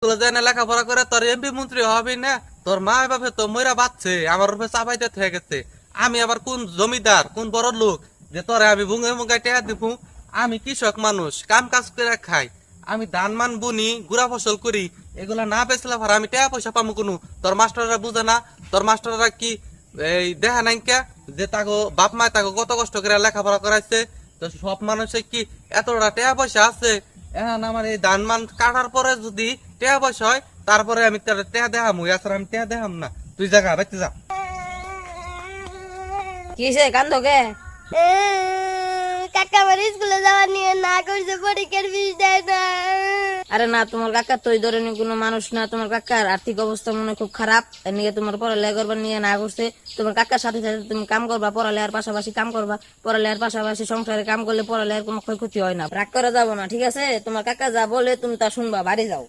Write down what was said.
স্কুলে যায় না লেখাপড়া করে তোর এমপি মন্ত্রী হবি না? তোর মা বাপে তো মইরা বাচ্ছে, আমার উপরে চাপাইতে হয়ে গেছে। আমি আবার কোন জমিদার, কোন বড় লোক যে তোরে আমি বুঙ্গে বুঙ্গাই টেহা দিব? আমি কৃষক মানুষ, কাম কাজ করে খাই। আমি ধান মান বুনি, গুড়া ফসল করি, এগুলা না বেচলে ভাড়া আমি টাকা পয়সা পাবো কোনো? তোর মাস্টাররা বুঝে না? তোর মাস্টাররা কি এই দেখা নাই কে যে তাকে বাপ মায় তাকে কত কষ্ট করে লেখাপড়া করাইছে? তো সব মানুষের কি এতটা টাকা পয়সা আছে? এখন আমার এই ধান মান কাটার পরে যদি টাকা পয়সা হয়, তারপরে আমি তার টাকা দেখাম, এছাড়া আমি টাকা দেখাম না। তুই জায়গা বাইতে যা। কিসে কান্দো কে? কাকা আমার স্কুলে যাওয়া নিয়ে না করছে, পরীক্ষার ফিস দেয় না। আরে না, তোমার কাকা তো এই ধরনের কোনো মানুষ না। তোমার কাকার আর্থিক অবস্থা মনে হয় খুব খারাপ, এর নিয়ে তোমার পড়ালেখা করবার নিয়ে না করছে। তোমার কাকার সাথে সাথে তুমি কাম করবা, পড়ালেখার পাশাপাশি কাম করবা। পড়ালেখার পাশাপাশি সংসারে কাম করলে পড়ালেখার কোনো ক্ষয়ক্ষতি হয় না। রাগ করা যাবো না, ঠিক আছে? তোমার কাকা যা বলে তুমি তা শুনবা, বাড়ি যাও।